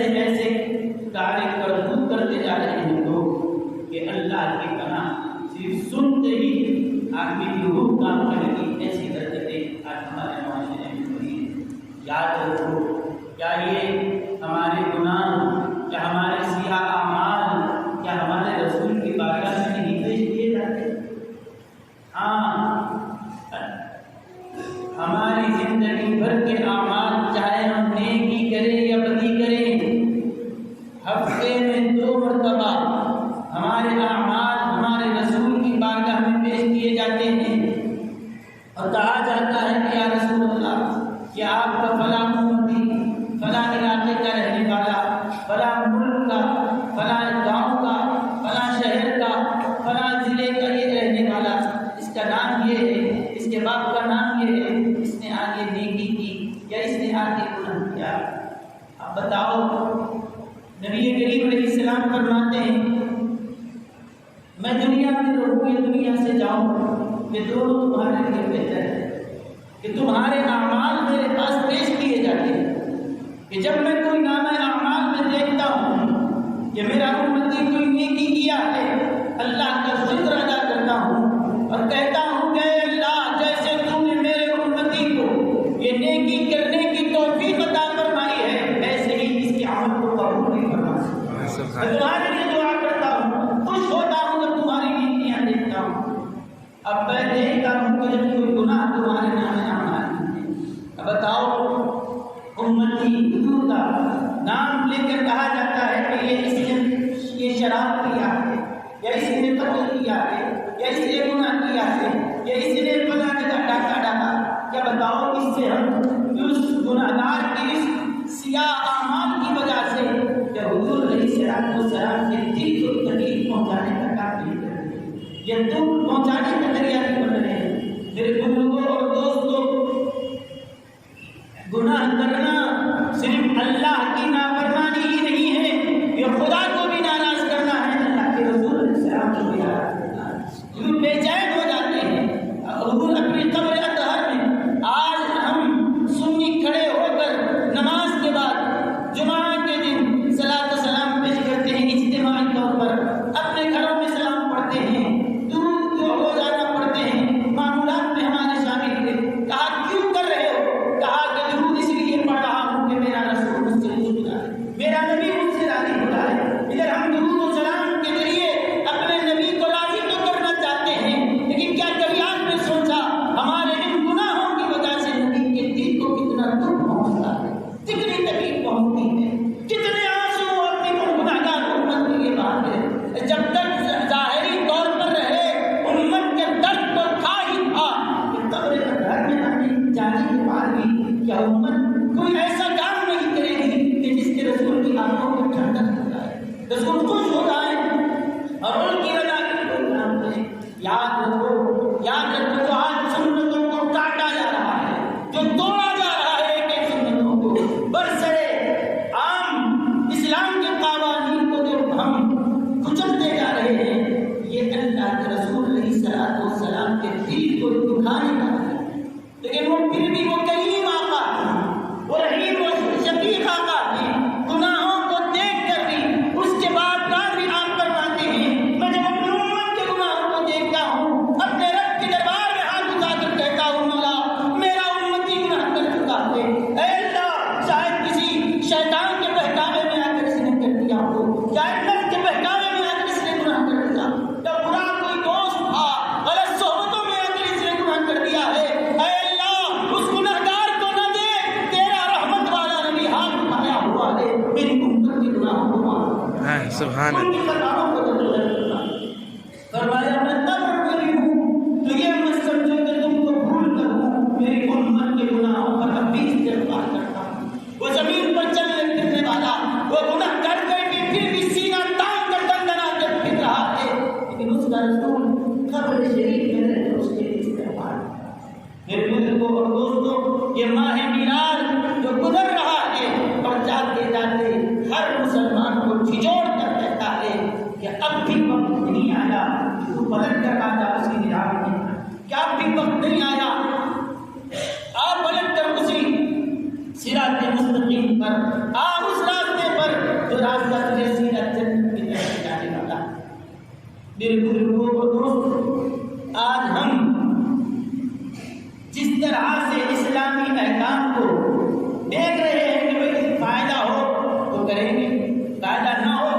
ایسے ایسے کارے کرتوت کرتے جا رہے ہیں لوگ کہ اللہ کی کلام صرف سنتے ہی آدمی کی روح کام کرے گی، ایسی حرکتیں آج ہمارے معاشرے میں ہوئی ہیں۔ یاد رکھو، کیا یہ ہمارے گناہ، کیا ہمارے سیاہ اعمال، کیا ہمارے رسول کی بارگاہ میں نہیں پیش کیے جاتے؟ ہاں، ہماری زندگی بھر کے اعمال چاہے ہم نیکی کریں یا بدی کریں، ہفتے میں 2 مرتبہ ہمارے اعمال ہمارے رسول کی بارگاہ میں پیش کیے جاتے ہیں اور کہا جاتا ہے کہ یا رسول اللہ، کہ آپ کا فلاں امتی، فلاں علاقے کا رہنے والا، فلاں ملک کا، فلاں گاؤں کا، فلاں شہر کا، فلاں ضلع کا یہ رہنے والا، اس کا نام یہ ہے، اس کے باپ کا نام یہ ہے، اس نے آگے نیکی کی یا اس نے آگے گناہ کیا۔ اب بتاؤ، نبی کریم علیہ السلام فرماتے ہیں میں دنیا میں رہوں یا دنیا سے جاؤں، یہ دونوں تمہارے لیے بہتر ہے کہ تمہارے اعمال میرے پاس پیش کیے جاتے ہیں، کہ جب میں کوئی نامہ اعمال میں دیکھتا ہوں کہ میرا امتی کوئی نیکی کیا ہے، اللہ کا شکر ادا کرتا ہوں اور کہتا ہوں کہ اللہ، جیسے تم نے میرے امتی کو یہ نیکی کرنے کی توفیق عطا فرمائی ہے، ایسے ہی اس کے عمل کو قبول نہیں فرما سکتا۔ میں تمہارے لیے دعا کرتا ہوں، خوش ہوتا ہوں جب تمہاری نیکیاں دیکھتا ہوں۔ اب میں دیکھتا ہوں کہ جب کوئی گناہ تمہارے نام اعمال ہے، اب بتاؤ، امتی حضور کا نام لے کر کہا جاتا ہے کہ اس نے یہ شراب پیا ہے، یا اس نے قتل کیا ہے، یا اس نے گناہ کیا ہے، یا اس نے فلاں جگہ ڈاکہ ڈالا، کیا بتاؤ اس سے ہم اس گناہگار کی اس سیاہ اعمال کی وجہ سے کہ حضور علیہ السلام کے دل کو تکلیف پہنچانے کا کام نہیں کر رہے ہیں، یہ دکھ پہنچانے کا ذریعہ نہیں بن رہے ہیں۔ میرے بزرگوں اور دوستوں، گناہ کرنا صرف اللہ کی نافرمانی ہی نہیں ہے، یہ خدا کو بھی ناراض کرنا ہے، اللہ کے رسول علیہ السلام کو بھی ناراض کرنا ہے۔ یہ بے چین ہو جاتے ہیں حضور اپنی قبر اطہر میں۔ آج ہم سنی کھڑے ہو کر نماز کے بعد جمعہ کے دن صلاۃ و سلام پیش کرتے ہیں، اجتماعی طور پر اپنے گھروں میں سلام پڑھتے ہیں، درود کو روزانہ پڑھتے ہیں، معمولات میں ہمارے شامل ہوئے۔ کہا کیوں کر رہے ہو؟ کہا کہ درود اس لیے پڑھ رہا ہوں کہ میرا رسول مجھ سے خوش ہو جائے، میرا نبی مجھ سے راضی ہو جائے۔ ادھر ہم درود و سلام کے ذریعے اپنے نبی کو راضی تو کرنا چاہتے ہیں، لیکن کیا کبھی آپ نے سوچا ہمارے ان گناہوں کی وجہ سے نبی کے دل کو کتنا دکھ پہنچتا ہے، کتنی تکلیف پہنچتی ہے، کتنے آنسو اپنی گناہگار امت کے لیے بہاتے۔ جب تک ظاہری طور پر رہے امت کے درد کو کھا ہی تھا کہ قبر اطہر میں جانے کے بعد بھی کیا امت کوئی ایسا کام نہیں کرے گی کہ جس کے رسول کی آنکھوں کو ٹھنڈک ہو جائے، رسول خوش ہو جائے اور ان کی رضا کے کوئی کام کرے۔ یاد رکھو، یاد رکھو، جو آج سنتوں کو کاٹا جا رہا ہے، جو توڑا جا رہا ہے کہ سنتوں کو برسرے عام اسلام کے قوانین کو جو ہم کچلتے جا رہے ہیں، یہ اللہ کے رسول علیہ السلام کے دل کو دکھانے کا ہے۔ لیکن وہ پھر بھی وہ کریم آقا ہے، وہ رحیم و شفیق آقا ہے، گناہوں کو دیکھ کر بھی اس کے بعد بھی آپ فرماتے ہیں میں جب اپنی امت کے گناہوں کو دیکھتا ہوں، اپنے رب کے دربار میں ہاتھ اٹھا کر کہتا ہوں مولا میرا امتی گناہ کر چکا ہے، اے اللہ شاید کسی شیطان کے بہکاوے میں آ کر اس نے کر دیا ہو، شاید نفس کے بہکاوے میں آ کر اس نے گناہ کر دیا، یا برا کوئی دوست تھا، غلط صحبتوں میں آ کر اس نے گناہ کر دیا ہے، اے اللہ اس گناہگار کو نہ دے، تیرا رحمت والا نبی ہاتھ اٹھایا ہوا ہے، میری امت کے گناہوں کو معاف کر۔ سبحان ان کی خطاؤں کو تو فرمایا میں تب میری ہوں تو یہ مت سمجھو کہ تم کو بھول کر ہوں، میری امت کے گناہوں پر اب بھی استغفار کرتا ہوں۔ وہ زمین پر چلنے پھرنے والا، وہ گناہ کر کر کے پھر بھی سینہ تان کر دندنا کر پھر رہا ہے، لیکن اس کا رسول قبر شریف میں رہ کر اس کے لیے استغفار کرتا ہے۔ میرے بزرگوں اور دوستوں، یہ ماہ میلاد جو گزر رہا ہے اور جاتے جاتے ہر مسلمان کو جھجوڑ کر کہتا ہے کہ راستہ تجھے سیدھا جنت کی طرف جانے والا ہے۔ میرے بزرگوں کو دوست، آج ہم جس طرح سے اسلامی احکام کو دیکھ رہے ہیں کہ بھائی فائدہ ہو تو کریں گے، فائدہ نہ ہو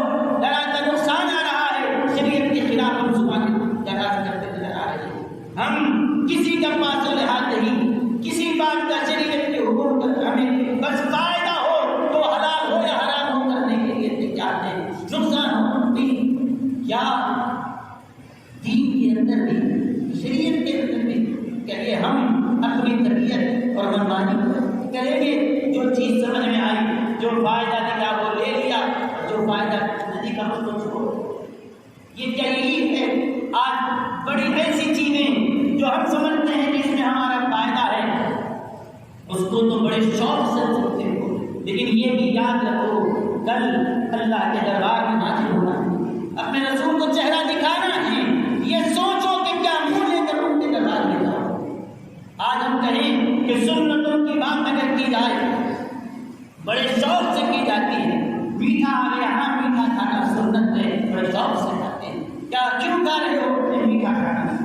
ذرا کا نقصان آ رہا ہے، شریعت کے خلاف ہم زبان دراز کرتے نظر آ رہے ہیں۔ ہم کسی کا پاس و لحاظ نہیں، کسی بات کا شریعت کے حکم کا ہمیں بس فائدہ ہو تو حلال ہو یا حرام ہو کرنے کے لیے تیار ہیں، نقصان ہو نہیں۔ کیا دین کے اندر بھی، شریعت کے اندر بھی کہ ہم اپنی طبیعت اور منمانی کریں گے؟ جو چیز سمجھ میں آئی، جو فائدہ دکھا وہ لے لیا، جو فائدہ نہ دکھا اس کو چھوڑ۔ یہ کیا یہی ہے؟ آج بڑی ایسی چیزیں جو ہم سمجھتے ہیں کہ اس میں ہمارا فائدہ ہے، اس کو تو بڑے شوق سے سنتے ہو، لیکن یہ بھی یاد رکھو کل اللہ کے دربار میں حاضر ہونا ہے، اپنے رسول کو چہرہ دکھانا ہے۔ یہ سوچو کہ کیا منہ لے کر ان کے دربار میں جاؤ۔ آج ہم کہیں کہ سنتوں کی بات اگر کی جائے بڑے شوق سے کی جاتی ہے، میٹھا آ گیا، ہاں میٹھا کھانا سنت ہے، بڑے شوق سے کھاتے ہیں۔ کیا کیوں کھا رہے ہو؟ میٹھا کھانا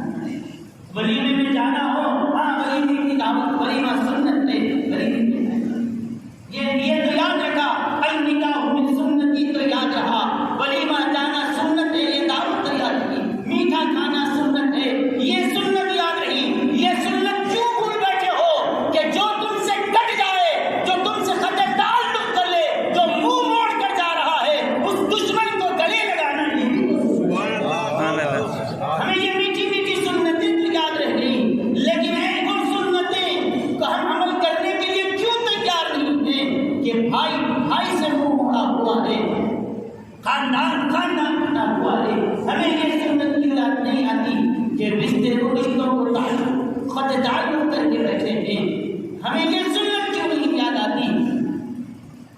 ولیمے میں جانا ہو، ہاں ولیمے کی دعوت، ولیمہ سنت ہے، ولیمے میں یہ تو یاد رکھا، النکاح من سنتی تو یاد رہا، ولیمہ جانا سنت ہے، یہ دعوت تو یاد رہی، میٹھا کھانا سنت ہے، یہ سنت یاد رہی۔ یہ سنت کیوں بھول بیٹھے ہو کہ جو تم سے کٹ جائے، جو تم سے خط تعلق کر لے، جو منہ موڑ کر جا رہا ہے، اس دشمن کو گلے لگانا یہ بھی ہمیں یہ میٹھی میٹھی سنتیں تو یاد رہ گئی، لیکن ان سنتیں کو ہم عمل کرنے کے لیے کیوں تیار نہیں ہیں کہ بھائی بھائی سے منہ موڑا ہوا ہے، خاندان خاندان بنا ہوا ہے۔ ہمیں یہ سنت کی یاد نہیں آتی کہ رشتے کو رشتوں کو خط تعلق کر کے بیٹھے ہیں۔ ہمیں یہ سنت کیوں نہیں یاد آتی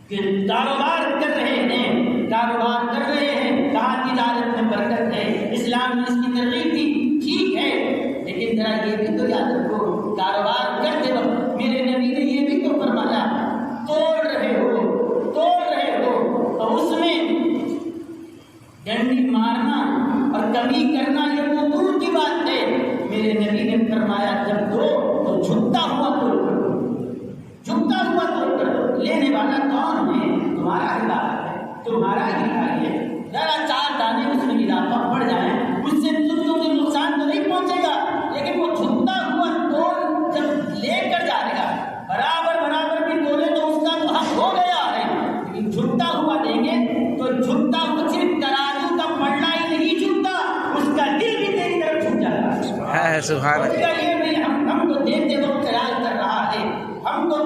کہ کاروبار کر رہے ہیں، کاروبار کر رہے ہیں، کہاں تجارت میں برکت ہے، اسلام نے اس کی ترغیب دی، ٹھیک ہے، لیکن ذرا یہ بھی تو یاد رکھو کاروبار کرتے وقت میرے نبی نے یہ بھی تو فرمایا توڑ رہے ہو تو اس میں ڈنڈی مارنا اور کمی کرنا یہ تو دور کی بات ہے۔ میرے نبی نے فرمایا جب دو تو جھکتا ہوا توڑ کرو، جھکتا ہوا توڑ کرو۔ لینے والا کون ہے؟ تمہارا ہی بات ہے، تمہارا ہی بھائی ہے۔ ذرا چار دانے اس میں اضافہ بڑھ جائیں، اس سے تمہیں نقصان تو نہیں پہنچے گا، لیکن وہ جھکتا ہوا توڑ جب لے کر جائے گا، برابر برابر بھی تولے تو اس کا تو حق ہو گیا ہے، لیکن جھکتا ہوا دیں گے تو جھکتا ہوا صرف ترازو کا پڑنا ہی نہیں جھکتا، اس کا دل بھی تیری طرف جھک جائے گا۔ سبحان اللہ۔ یہ نہیں ہم کو دیتے وقت خیال کر رہا ہے، ہم کو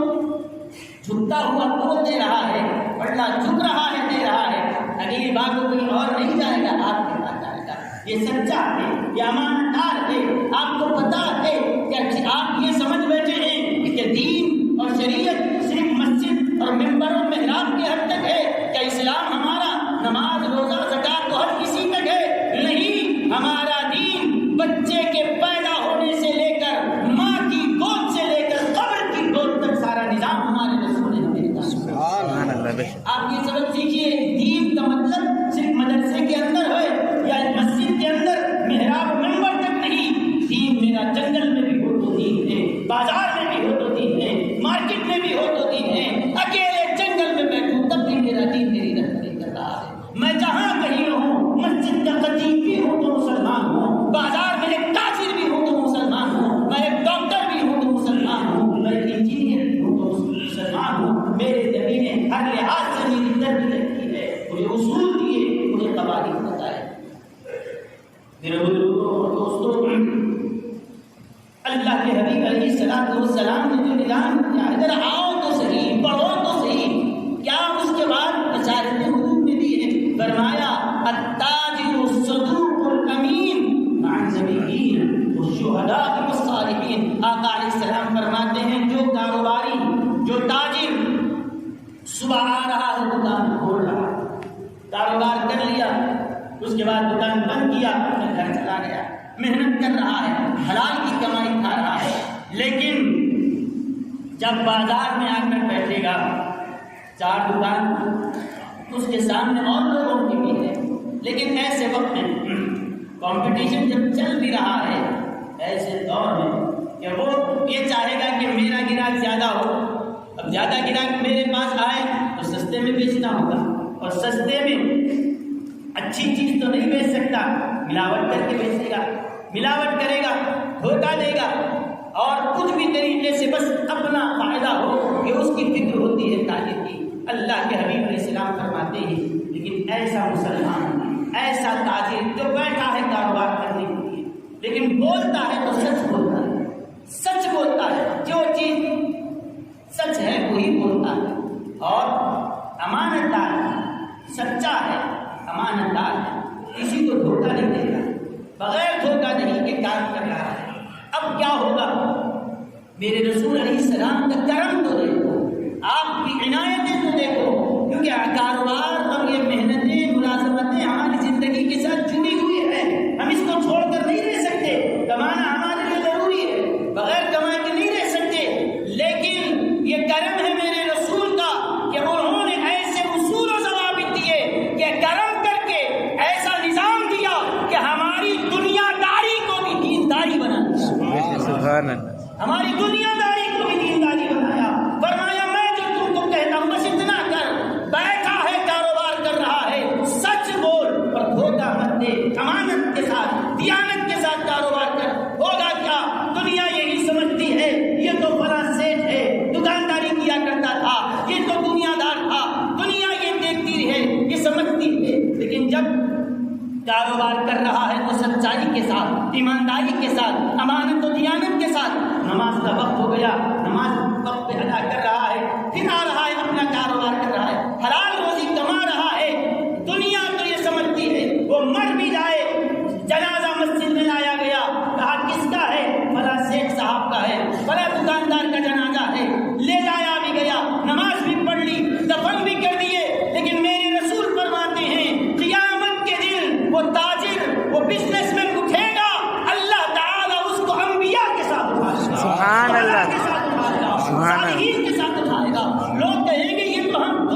جھکتا ہوا توڑ دے رہا ہے، پڑنا جھک رہا ہے، دے رہا ہے، اگلی بار کو کوئی اور نہیں جائے گا، آپ کے پاس جائے گا۔ یہ سچا ہے، یہ امانت دار ہے۔ آپ کو پتا ہے کہ آپ یہ سمجھ بیٹھے ہیں کہ دین اور شریعت صرف مسجد اور ممبر اور محراب کے حد تک ہے، کہ اسلام ہمارا نماز روزہ زکات تو ہر کسی تک ہے؟ نہیں، ہمارا دین بچے کے پیدا ہونے سے لے کر ماں کی گود سے لے کر قبر کی گود تک سارا نظام ہمارے رسول نے ہمیں بتایا۔ آپ یہ سبق سیکھیے، دین کا مطلب صرف مدرسے کے اندر ہے یا مسجد کے اندر محراب ممبر تک نہیں، دین میرا جنگل میں بھی ہو تو دین ہے، بازار میں بھی ہو تو دین ہے، مارکیٹ میں بھی ہو تو دین ہے، اکیلے جنگل میں بیٹھوں تب بھی میرا دین میری رہبری کر رہا ہے۔ میں جہاں کہیں رہوں، مسجد کا خطیب بھی ہوں تو مسلمان ہوں، بازار میں ایک کافر بھی ہوں تو مسلمان ہوں، میں ایک ڈاکٹر بھی ہوں تو مسلمان ہوں، میں ایک انجینئر بھی ہوں تو مسلمان ہوں۔ میرے نبی نے ہر لحاظ سے میری تربیت کی ہے، مجھے اصول دیے، مجھے قواعد بتائے۔ میرے بزرگوں اور دوستوں، اللہ کے حبیب علیہ السلام نے جو نظام دیا ہے، ذرا آؤ تو صحیح، پڑھو تو صحیح۔ کیا اس کے بعد بشارت حضور نے بھی ہے، فرمایا التاجر الصدوق الامین مع النبیین والشہداء والصالحین۔ آقا علیہ السلام فرماتے ہیں جو کاروباری، جو تاجر صبح آ رہا ہے دکان کھول رہا ہے، کاروبار کر لیا، اس کے بعد دکان بند کیا، اپنے گھر چلا گیا، محنت کر رہا ہے، حلال کی کمائی کھا رہا ہے، لیکن جب بازار میں آ کر بیٹھے گا، چار دکان اس کے سامنے اور لوگوں کی بھی ہے، لیکن ایسے وقت میں کمپٹیشن جب چل بھی رہا ہے، ایسے دور میں کہ وہ یہ چاہے گا کہ میرا گراہک زیادہ ہو، اب زیادہ گراہک میرے پاس آئے تو سستے میں بیچنا ہوگا، اور سستے میں اچھی چیز تو نہیں بیچ سکتا، ملاوٹ کر کے بیچے گا، ملاوٹ کرے گا، دھوکہ دے گا، اور کچھ بھی طریقے سے بس اپنا فائدہ ہو، یہ اس کی فکر ہوتی ہے تاجر کی۔ اللہ کے حبیب علیہ السلام فرماتے ہیں لیکن ایسا مسلمان، ایسا تاجر جو بیٹھا ہے کاروبار کرنے کے لیے لیکن بولتا ہے تو سچ بولتا ہے، سچ بولتا ہے، جو چیز سچ ہے وہی بولتا ہے، اور امانت دار سچا ہے، امانت دار ہے، کسی کو دھوکہ نہیں دے گا، بغیر دھوکہ نہیں کے کام کر رہا ہے۔ اب کیا ہوگا؟ میرے رسول علیہ السلام کا کرم تو دیکھو، آپ کی عنایتیں تو دیکھو، کیونکہ کاروبار اور یہ محنتیں ملازمتیں ہماری زندگی کے ساتھ جڑی ہوئی ہیں، ہم اس کو چھوڑ کر نہیں رہ سکتے، کمانا ہمارے لیے ضروری ہے، بغیر کمائے کے نہیں رہ سکتے، لیکن یہ کرم ہے میرے رسول کا کہ انہوں نے ایسے اصول و ضوابط دیے کہ کرم کر کے ایسا نظام دیا کہ ہماری دنیا داری کو بھی دینداری بنا دیا، سبحان اللہ، ہماری دنیا داری کو بھی دینداری بنایا۔ فرمایا میں جو تم کو کہتا ہوں بس اتنا کر، بیٹھا ہے کاروبار کر رہا ہے، سچ بول اور دھوکہ مت دے، امانت کے ساتھ دیانت کے ساتھ کاروبار کر۔ ہوگا کیا؟ دنیا یہی سمجھتی ہے یہ تو فلاں سیٹ ہے، دکانداری کیا کرتا تھا، یہ تو دنیا دار تھا، دنیا یہ دیکھتی ہے، یہ سمجھتی ہے، لیکن جب کاروبار کر رہا ہے تو سچائی کے ساتھ، ایمانداری کے ساتھ، امانت و دیانت کے ساتھ، نماز کا وقت ہو گیا، نماز وقت پہ ادا کر رہا ہے، پھر آ رہا ہے اپنا کاروبار کر رہا ہے، حلال روزی کما رہا ہے، دنیا تو یہ سمجھتی ہے وہ مر بھی جائے، جنازہ مسجد میں لایا گیا، کہا کس کا ہے؟ فلاں سیٹھ صاحب کا ہے، فلاں دکاندار کا جنازہ ہے، لے جایا بھی گیا، نماز بھی پڑھ لی، دفن بھی کر دیے، لیکن میرے رسول فرماتے ہیں قیامت کے دن وہ تاجر، وہ بزنس مین اٹھے گا، اللہ تعالیٰ اس کو انبیاء کے ساتھ اٹھائے گا، سبحان اللہ، کے ساتھ اٹھائے گا، سبحان اللہ، صالحین کے ساتھ اٹھائے گا۔ لوگ کہیں گے یہ تو ہم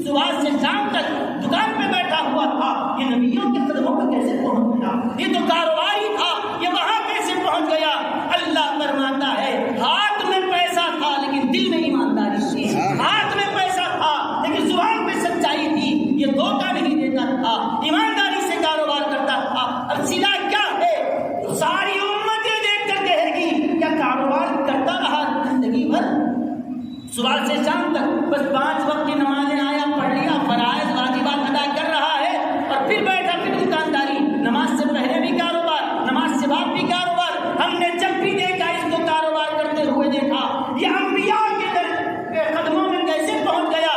صبح سے شام تک دکان پہ بیٹھا ہوا تھا، یہ نبیوں کے قدموں پہ کیسے پہنچ گیا؟ یہ تو کاروباری تھا، یہ وہاں کیسے پہنچ گیا؟ اللہ فرماتا ہے ہاتھ میں پیسہ تھا لیکن دل میں ایمانداری تھی، ہاتھ میں پیسہ تھا لیکن زبان پہ سچائی تھی، یہ دھوکہ نہیں دیتا تھا، ایمانداری سے کاروبار کرتا تھا۔ اب سلا کیا ہے؟ ساری امت یہ دیکھ کر کہے گی کیا کاروبار کرتا رہا زندگی بھر، صبح سے شام تک بس 5 وقت کی نمازیں آیا پڑھ لیا، فرائض واجبات ادا کر رہا ہے، اور پھر بیٹھا پھر دکانداری، نماز سے پہلے بھی کاروبار، نماز سے بعد بھی کاروبار۔ ہم نے جب بھی دیکھا اس کو کاروبار کرتے ہوئے دیکھا، یہ انبیاء کے قدموں میں کیسے پہنچ گیا؟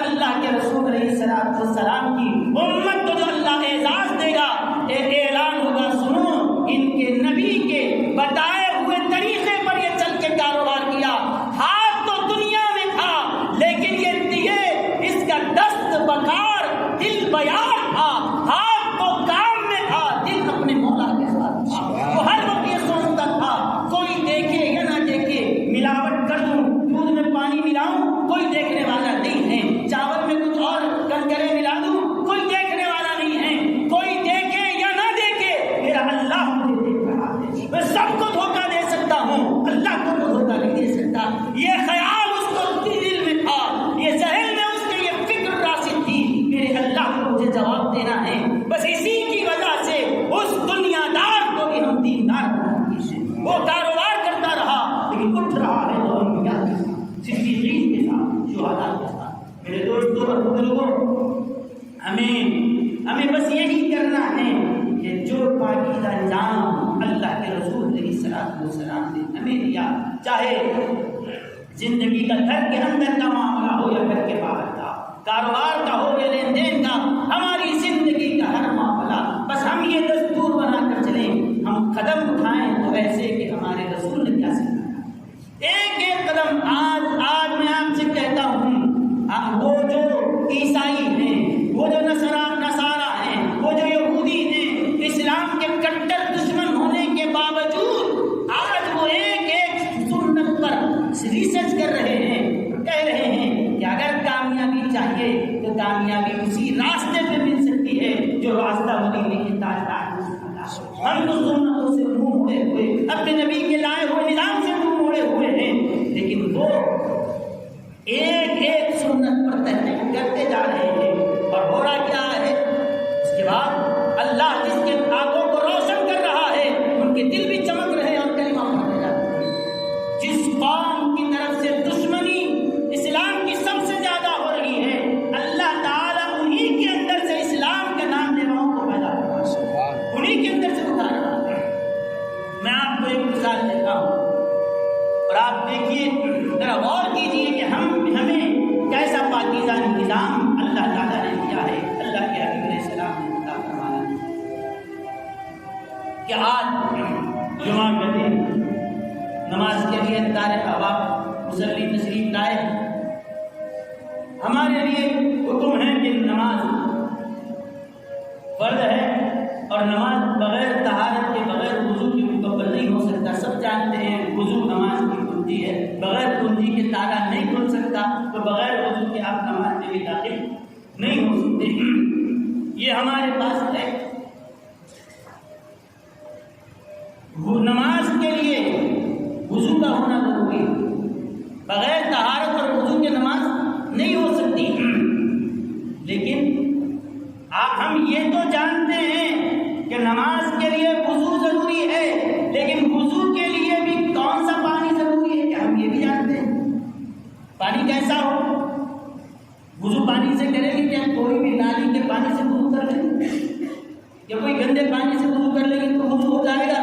اللہ کے رسول علیہ السلام کی امت کو جو اللہ اعزاز دے گا، ایک اعلان ہوگا، سنو ان کے نبی کے بتائے ہوئے طریقے پر یہ چل کے کاروبار کیا، ہاتھ تو دنیا میں تھا لیکن یہ اس کا دست بکار دل بیار تھا، ہاتھ تو کام میں تھا، دل اپنے مولا کے ساتھ تھا، وہ ہر وقت یہ سوچتا تھا کوئی دیکھے یا نہ دیکھے، ملاوٹ کر دوں، دودھ میں پانی ملاؤں، کوئی دیکھنے والا نہیں ہے، چاول میں کچھ اور کنکرے ملا دوں، کوئی دیکھنے والا نہیں ہے، کوئی دیکھے یا نہ دیکھے، میرا اللہ مجھے دیکھ رہا ہے، میں سب کو دھوکہ دے سکتا ہوں، اللہ کو تو دھوکہ نہیں دے سکتا۔ یہ خیال اس کو دل میں تھا، یہ ذہن میں اس کے یہ فکر راسخ تھی، میرے اللہ کو مجھے جواب دینا ہے، بس اسی کی وجہ سے اس دنیا دار کو بھی ہم دیندار بنا دیے، وہ کاروبار کرتا رہا لیکن اٹھ رہا ہے تو انبیاء کے ساتھ، صدیقین کے ساتھ، شہداء کے ساتھ۔ میرے دوستوں اور بزرگوں، ہمیں بس یہی کرنا ہے کہ جو پاکیزہ نظام اللہ کے رسول علیہ السلام نے ہمیں دیا، چاہے زندگی کا گھر کے اندر کا معاملہ ہو یا گھر کے باہر کا، کاروبار کا ہو یا لین دین کا، ہماری زندگی کا ہر معاملہ، بس ہم یہ دستور بنا کر چلیں، ہم قدم اٹھائیں تو ایسے کہ ہمارے رسول نے کیا سکھایا، ایک ایک قدم۔ آج میں آپ سے کہتا ہوں، وہ جو عیسائی ہیں، وہ جو نصارہ ہیں، وہ جو یہودی ہیں، اسلام کے کٹر دشمن ہونے کے باوجود آج وہ ایک ایک سنت پر ریسرچ کر رہے ہیں، کہہ رہے ہیں کہ اگر کامیابی چاہیے تو کامیابی اسی راستے پہ مل سکتی ہے جو راستہ ولی نے تاجدار ہم تو سنتوں سے منہ موڑے ہوئے, اپنے نبی کے لائے ہوئے نظام سے منہ موڑے ہوئے ہیں, لیکن وہ ایک ایک سنت پر تحقیق کرتے جا رہے ہیں. اور ہو رہا کیا ہے اس کے بعد؟ اللہ جس کے آنکھوں کو روشن کر رہا ہے ان کے دل بھی چمک رہے ہیں اور کلمہ پڑھنے جاتے ہیں. جس قوم کی طرف سے دشمنی اسلام کی سب سے زیادہ ہو رہی ہے, اللہ تعالیٰ انہی کے اندر سے اسلام کے نام لیواؤں کو پیدا کر رہا ہے, انہی کے اندر سے اٹھا رہا ہے. میں آپ کو ایک مثال دیتا ہوں اور آپ دیکھیے, ذرا غور کیجیے کہ ہمیں کیسا پاکیزہ نظام اللہ تعالیٰ نے دیا ہے. اللہ کے حبیب علیہ السلام نے عطا فرمایا کہ آج جمعہ کا دن نماز کے لیے طارق احباب مصلی تشریف لائے. ہمارے لیے حکم ہے کہ نماز فرض ہے اور نماز بغیر طہارت کے, بغیر وضو کے مکمل نہیں ہو سکتا. سب جانتے ہیں وضو نماز کی کنجی ہے, بغیر کنجی کے تالا نہیں کھل سکتا, تو بغیر وضو کے آپ نماز میں بھی داخل نہیں ہو سکتے. یہ ہمارے پاس ہے. نماز کے لیے وضو کا ہونا ضروری ہے, بغیر طہارت اور وضو کے نماز نہیں ہو سکتی. لیکن ہم یہ تو جانتے ہیں کہ نماز کے لیے وضو ضروری ہے, لیکن وضو کے لیے بھی کون سا پانی ضروری ہے کیا ہم یہ بھی جانتے ہیں؟ پانی کیسا ہو؟ وضو پانی سے کریں گے کیا کوئی بھی نالی کے پانی سے وضو کر لیں گے, یا کوئی گندے پانی سے وضو کر لیں گے تو وضو ہو جائے گا؟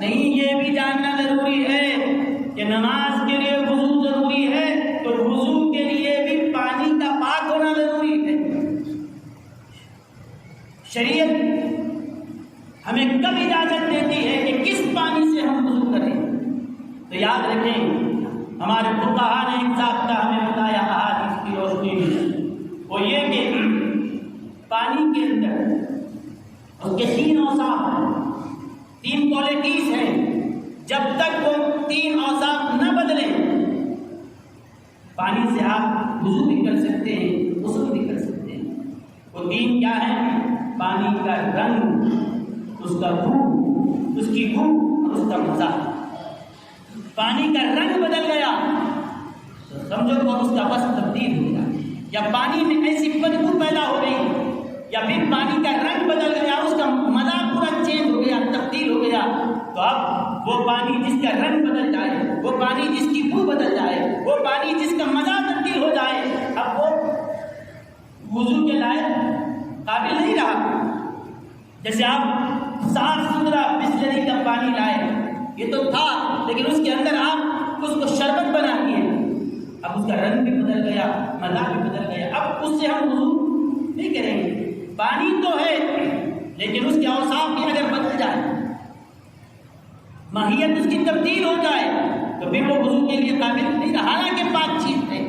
نہیں, یہ بھی جاننا ضروری ہے کہ نماز کے لیے وضو ضروری ہے, تو وضو کے لیے بھی پانی کا پاک ہونا ضروری ہے. شریعت ہمیں کب اجازت دیتی ہے کہ کس پانی سے ہم وضو کریں؟ تو یاد رکھیں ہمارے فقہا نے ایک ضابطہ ہمیں بتایا احادیث کی روشنی میں, وہ یہ کہ پانی کے اندر اس کے 3 اوصاف ہیں, 3 کوالٹیز ہیں. جب تک وہ 3 اوصاف نہ بدلیں پانی سے آپ وضو بھی کر سکتے ہیں, غسل بھی کر سکتے ہیں. وہ 3 کیا ہیں؟ پانی کا رنگ, اس کا بو, اس کی بو اور اس کا مزہ. پانی کا رنگ بدل گیا تو سمجھو اور اس کا بس تبدیل ہو گیا, یا پانی میں ایسی بدبو پیدا ہو گئی, یا پھر پانی کا رنگ بدل گیا, اس کا مزہ پورا چینج ہو گیا, تبدیل ہو گیا. تو اب وہ پانی جس کا رنگ بدل جائے, وہ پانی جس کی بو بدل جائے, وہ پانی جس کا مزہ تبدیل ہو جائے, اب وہ وضو کے لائق قابل نہیں رہا. جیسے آپ صاف ستھرا بسلری کا پانی لائے, یہ تو تھا لیکن اس کے اندر آپ اس کو شربت بنا دیے, اب اس کا رنگ بھی بدل گیا, مزہ بھی بدل گیا, اب اس سے ہم وضو نہیں کریں گے. پانی تو ہے لیکن اس کے اوصاف بھی اگر بدل جائے, ماہیت اس کی تبدیل ہو جائے, تو پھر وہ وضو کے لیے قابل نہیں رہا. حالانکہ پاک چیز ہے,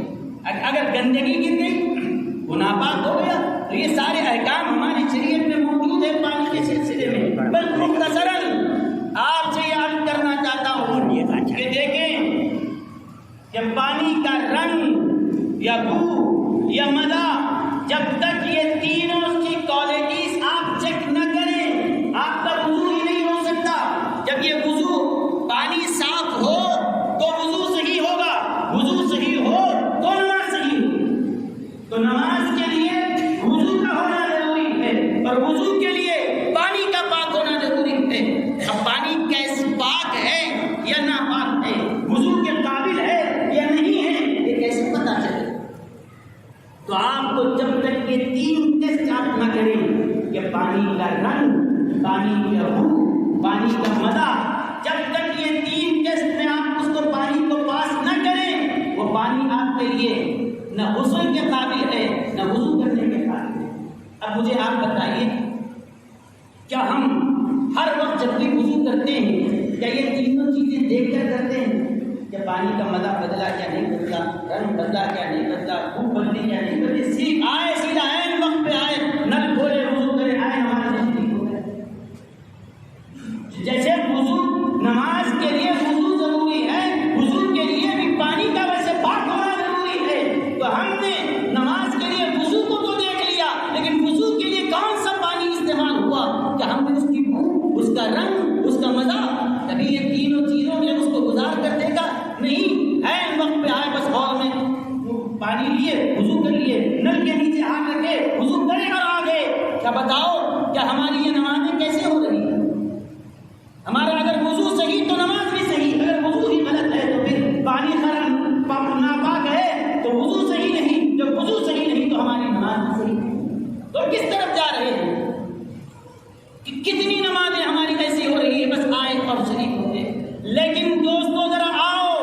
اگر گندگی گر گئی وہ ناپاک ہو گیا. تو یہ سارے احکام ہماری شریعت میں موجود ہے پانی کے سلسلے میں. بس مختصراً آپ سے یاد کرنا چاہتا ہوں کہ دیکھیں کہ پانی کا رنگ یا بو یا مزہ, جب تک یہ تینوں کی کوالٹیز آپ چیک نہ کریں آپ کا وضو ہی نہیں ہو سکتا. جب یہ وضو پانی صاف ہو تو وضو صحیح ہوگا, وضو صحیح ہو تو نماز صحیح ہوگی. تو نماز کے لیے وضو کا ہونا ضروری ہے اور وضو کے لیے پانی کا پاک ہونا ضروری ہے. اب پانی کیسے پاک ہے یا ناپاک ہے, وضو کے قابل ہے یا نہیں ہے, یہ کیسے پتہ چلے؟ تو آپ کو جب تک یہ 3 ٹیسٹ آپ نہ کریں کہ پانی کا رنگ, پانی کا بو, پانی کا مزہ, جب تک یہ 3 ٹیسٹ میں آپ اس کو پانی کو پاس نہ کریں وہ پانی آپ کے لیے نہ غسل کے قابل ہے نہ وضو کرنے کے قابل ہے. اب مجھے آپ بتائیے, کیا ہم ہر وقت جب بھی وضو کرتے ہیں کیا یہ تینوں چیزیں دیکھ کر کرتے ہیں کہ پانی کا مزہ بدلا کیا نہیں بدلا, رنگ بدلا کیا نہیں بدلا, بو بدلی کیا نہیں بدلی, سیدھا عین وقت پہ آئے, نل کھولے وضو کرے, آئے ہمارے نزدیک ہو گئے. جیسے وضو نماز کے لیے وضو ضروری ہے, وضو کے لیے بھی پانی کا ویسے پاک ہونا ضروری ہے. تو ہم نے نماز کے لیے وضو کو کیا بتاؤ کیا ہماری یہ نمازیں کیسے ہو رہی ہیں؟ ہمارا اگر وضو صحیح تو نماز بھی صحیح، اگر وضو ہی غلط ہے تو پھر پانی ناپاک ہے تو وضو صحیح نہیں، جب وضو صحیح نہیں تو ہماری نماز بھی صحیح نہیں۔ تو کس طرف جا رہے ہیں؟ کتنی نمازیں ہماری ایسی ہو رہی ہے بس آیت اور شریف ہوتے۔ لیکن دوستو ذرا آؤ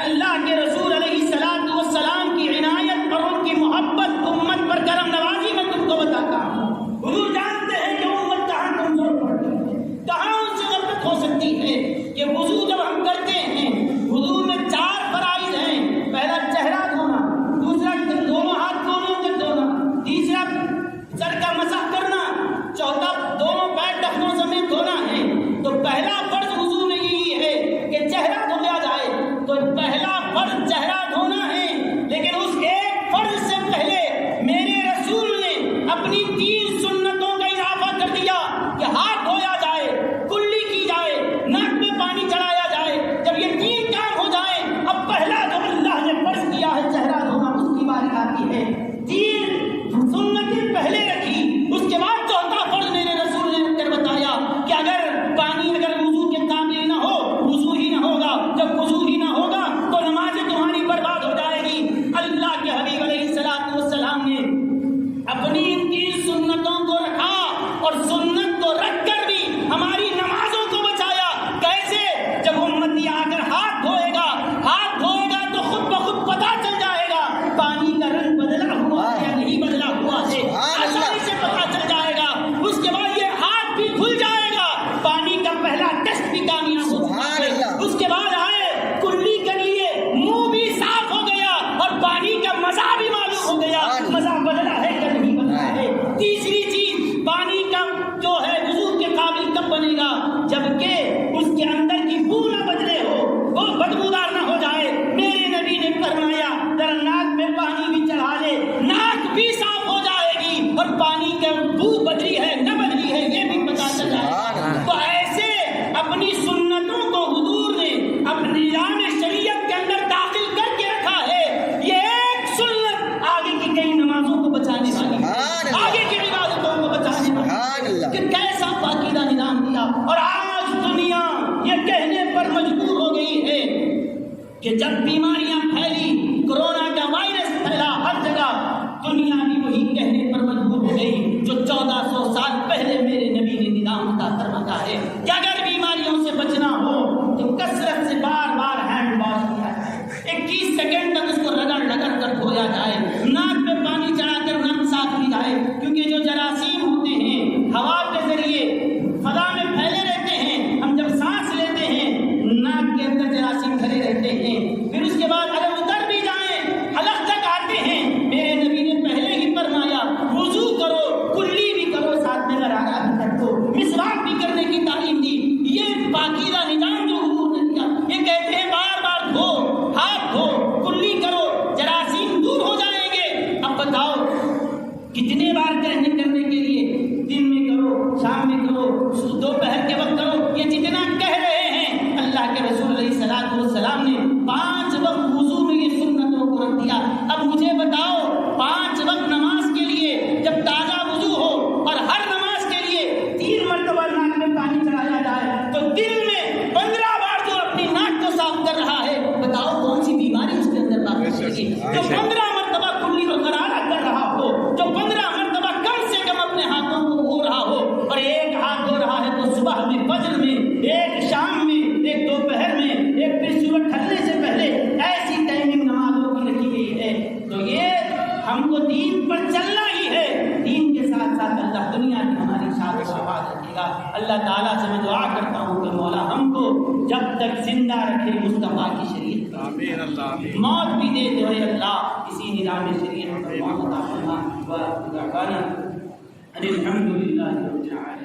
اللہ کے رسول علیہ الصلوۃ والسلام کی عنایت اور ان کی محبت، امت پر کرم نوازی میں تم کو بتاتا ہوں۔ حضور جانتے ہیں کہ امت کہاں کمزور پڑتی ہے، کہاں ان سے غفلت ہو سکتی ہے کہ وضو جب ہم کرتے ہیں وضو میں 4 فرائض ہیں، پہلا چہرہ دھونا، دوسرا دونوں ہاتھ دونوں تک دھونا، تیسرا سر کا مسح کرنا، چوتھا دونوں پیر ٹخنوں سمیت دھونا ہے۔ تو پہلا فرض وضو میں یہی ہے کہ چہرہ دھویا جائے، تو پہلا فرض چہرہ دھونا ہے۔ لیکن اس ایک فرض سے پہلے میرے رسول نے اپنی 3 سنتوں کا اضافہ کر دیا کہ ہاتھ دھویا جائے، کلی کی جائے، ناک میں پانی چڑھایا جائے۔ جب یہ 3 کام ہو جائے اب پہلا جو اللہ نے فرض کیا ہے چہرہ دھونا، اس کی باری آتی ہے۔ 3 سنتیں پہلے رکھی، اس کے بعد چوتھا فرض میرے رسول نے کر بتایا کہ اگر پانی اگر وضو کے قابل نہ ہو، وضو ہی نہ ہوگا، جب وضو ہی نہ ہوگا تو نمازیں تمہاری برباد ہو جائے گی۔ اللہ کے حبیب علیہ الصلوۃ والسلام نے اپنی ان 3 سنتوں کو رکھا اور سنت کو رکھ کر بھی ہماری نمازوں کو بچایا۔ کیسے؟ جب امتی آ کر ہاتھ دھوئے گا تو خود بخود پتہ چل جائے گا پانی کا رنگ بدلا ہوا یا نہیں بدلا ہوا ہے، آسانی سے پتہ چل جائے گا۔ اس کے بعد یہ ہاتھ بھی دھل جائے گا، پانی کا پہلا ٹیسٹ بھی کامیاب ہو چکا ہے۔ اس کے بعد آئے کلی کر لیے، منہ بھی صاف ہو گیا اور پانی کا مزہ بھی معلوم ہو گیا، مزہ بدلا ہے کہ نہیں بدلا ہے۔ تیسری چیز پانی کا جو ہے وضو کے قابل کب بنے گا؟ جبکہ اس کے اندر کی بو نہ بدلے ہو، وہ بدبودار نہ ہو جائے۔ میرے نبی نے فرمایا ذرا ناک میں پانی بھی چڑھا لے، ناک بھی صاف ہو جائے گی اور پانی کا بو بدلی ہے نہ بدلی ہے یہ بھی پتہ چل جائے گا۔ تو ایسے اپنی سنتوں کو حضور نے اپنی نظام شریعت کے اندر داخل کر کے رکھا ہے۔ یہ ایک سنت آگے کی کئی نمازوں کو بچانے والی ہے، آگے کی عبادتوں کو بچانے والی ہے کہ کیسا پاکیزہ نظام دیا۔ اور آج دنیا یہ کہنے پر مجبور ہو گئی ہے کہ جب بیماریاں پھیلی، کورونا کا وائرس پھیلا ہر جگہ، دنیا بھی وہی کہنے پر مجبور ہو گئی جو 1400 سال پہلے میرے نبی نے نظام عطا فرمایا ہے کہ اگر بیماریوں سے بچنا ہو تو کثرت سے بار بار ہینڈ واش کیا جائے، 21 سیکنڈ تک اس کو رگڑ کر دھویا جائے، ناک پہ پانی چڑھا کر ناک صاف کی جائے، کیونکہ جو جراثیم ہوتے ہیں ہوا کے ذریعے فضا میں پھیلے رہتے ہیں، ہم جب سانس لیتے ہیں ناک کے اندر جراثیم بھرے رہتے ہیں، پھر اس کے بعد اگر اتر بھی جائیں حلق تک آتے ہیں۔ میرے نبی نے پہلے ہی فرمایا وضو کرو، کلی بھی کرو، ساتھ میں غرارہ بھی کر دو، مسواک بھی کرنے کی تعلیم دی۔ یہ پاکیزہ نظام جو حضور نے دیا، یہ کہتے ہیں بار بار دھو، ہاتھ دھو، کلی کرو، جراثیم دور ہو جائیں گے۔ اب بتاؤ کتنے بار کرنے کے لیے؟ دن میں کرو، شام میں کرو، دوپہر کے وقت کرو، یہ جتنا کہہ رہے ہیں اللہ کے رسول علیہ الصلوۃ والسلام نے 5 وقت وضو میں یہ سنتوں کو رکھ دیا۔ اب مجھے بتاؤ 5 وقت نماز کے لیے جب تازہ وضو ہو اور ہر نماز کے لیے 3 مرتبہ ناک میں پانی چڑھایا جائے تو دن میں 15 بار جو اپنی ناک کو صاف کر رہا ہے، بتاؤ کون سی بیماری اس کے اندر باقی رہے گی؟ جو 15 مرتبہ کلی کو غرارہ کر رہا ہو، جو 15 مرتبہ کم سے کم اپنے ہاتھوں کو دھو رہا ہو، اور ایک ہاتھ دھو رہا ہے تو صبح میں، فجر میں، ایک شام میں، ایک دوپہر میں، ایک پھر سورج ڈھلنے سے پہلے، ایسی ٹائمنگ نمازوں کی رکھی گئی ہے۔ تو یہ ہم کو دین پر چلنا ہی ہے، دین کے ساتھ ساتھ اللہ دنیا کی ہماری شان و شوکت رکھے گا۔ اللہ تعالیٰ سے میں دعا کرتا ہوں کہ مولا ہم کو جب تک زندہ رکھے مصطفیٰ کی شریعت، آمین اللہ، موت بھی دے دے اللہ اسی نظام شریعت پر موت عطا فرما۔ الحمد للہ رب العالمین۔